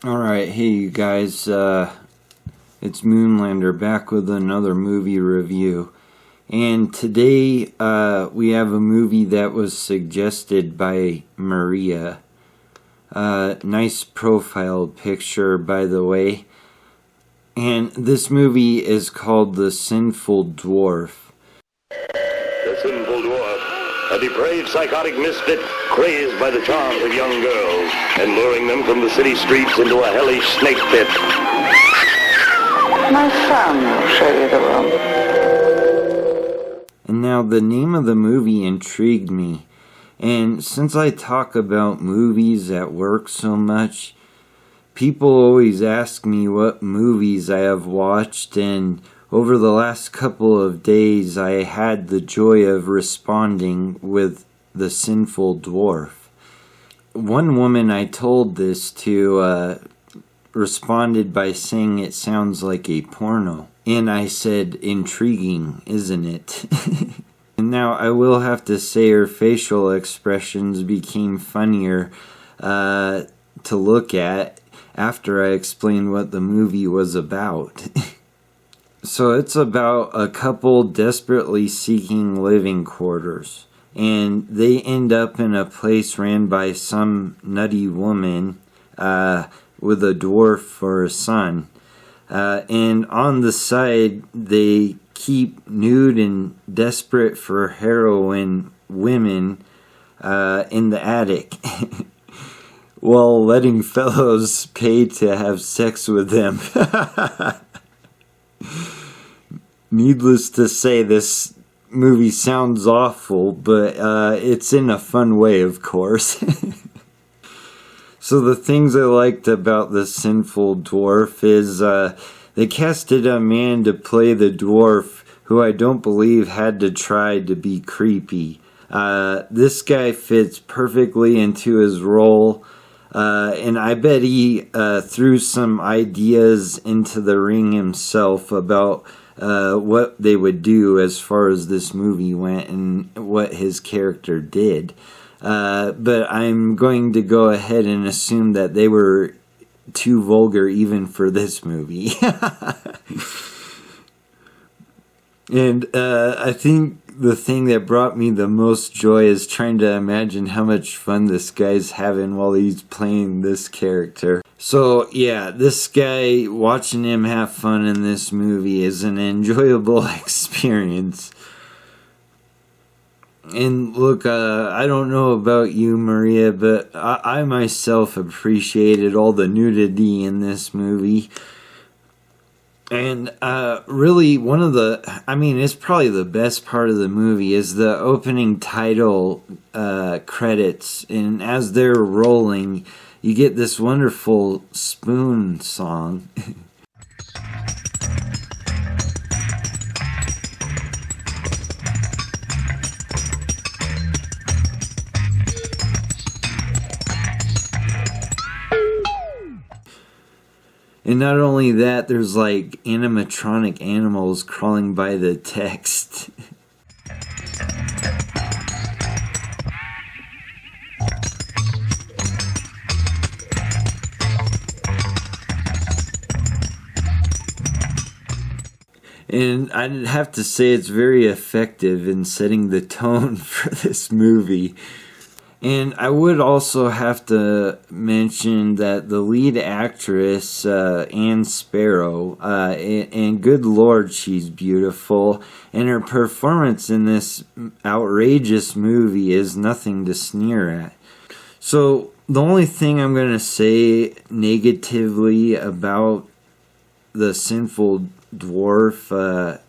Alright, hey you guys, it's Moonlander back with another movie review. And today we have a movie that was suggested by Maria. Nice profile picture, by the way. And this movie is called The Sinful Dwarf. The Sinful Dwarf, a depraved psychotic misfit crazed by the charms of young girls and luring them from the city streets into a hellish snake pit. My son will show you the room. And now the name of the movie intrigued me. And since I talk about movies at work so much, people always ask me what movies I have watched, and over the last couple of days I had the joy of responding with The Sinful Dwarf. One woman I told this to responded by saying it sounds like a porno. And I said, intriguing, isn't it? And now I will have to say her facial expressions became funnier to look at after I explained what the movie was about. So it's about a couple desperately seeking living quarters. And they end up in a place ran by some nutty woman with a dwarf for a son. And on the side, they keep nude and desperate for heroin women in the attic while letting fellows pay to have sex with them. Needless to say, this movie sounds awful, but it's in a fun way, of course. So the things I liked about The Sinful Dwarf is they casted a man to play the dwarf who I don't believe had to try to be creepy. This guy fits perfectly into his role, and I bet he threw some ideas into the ring himself about what they would do as far as this movie went and what his character did. But I'm going to go ahead and assume that they were too vulgar even for this movie. And I think the thing that brought me the most joy is trying to imagine how much fun this guy's having while he's playing this character. So yeah, this guy, watching him have fun in this movie is an enjoyable experience. And look, I don't know about you, Maria, but I myself appreciated all the nudity in this movie. And really, it's probably the best part of the movie is the opening title credits. And as they're rolling, you get this wonderful spoon song. And not only that, there's like animatronic animals crawling by the text. And I'd have to say it's very effective in setting the tone for this movie. And I would also have to mention that the lead actress, Anne Sparrow, and good lord, she's beautiful. And her performance in this outrageous movie is nothing to sneer at. So the only thing I'm going to say negatively about The Sinful Dwarf,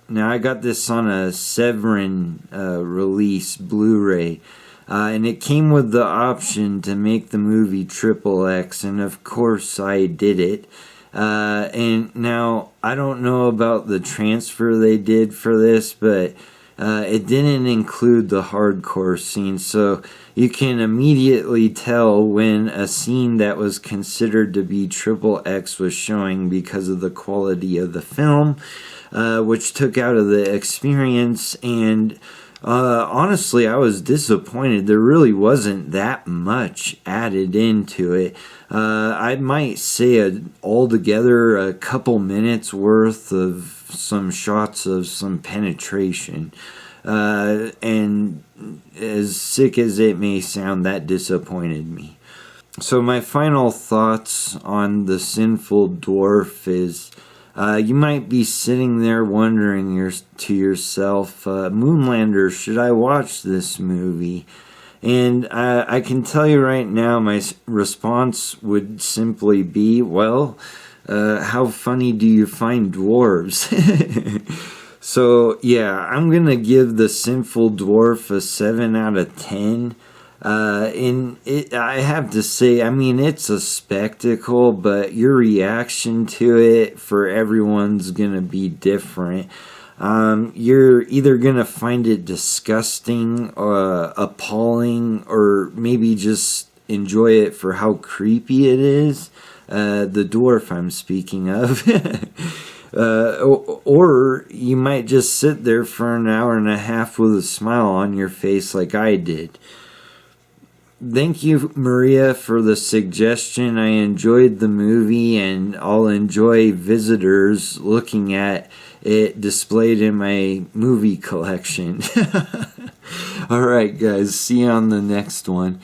now I got this on a Severin release Blu-ray. And it came with the option to make the movie XXX, and of course I did it. And now, I don't know about the transfer they did for this, but it didn't include the hardcore scene, so you can immediately tell when a scene that was considered to be XXX was showing because of the quality of the film, which took out of the experience. And Honestly, I was disappointed. There really wasn't that much added into it. I might say altogether a couple minutes worth of some shots of some penetration. And as sick as it may sound, that disappointed me. So my final thoughts on the Sinful Dwarf is, you might be sitting there wondering to yourself, Moonlander, should I watch this movie? And I can tell you right now, my response would simply be, well, how funny do you find dwarves? So, yeah, I'm going to give the Sinful Dwarf a 7 out of 10. I have to say, I mean, it's a spectacle, but your reaction to it for everyone's gonna be different. You're either gonna find it disgusting, appalling, or maybe just enjoy it for how creepy it is. The dwarf I'm speaking of. Or you might just sit there for an hour and a half with a smile on your face like I did. Thank you, Maria, for the suggestion. I enjoyed the movie, and I'll enjoy visitors looking at it displayed in my movie collection. Alright, guys, see you on the next one.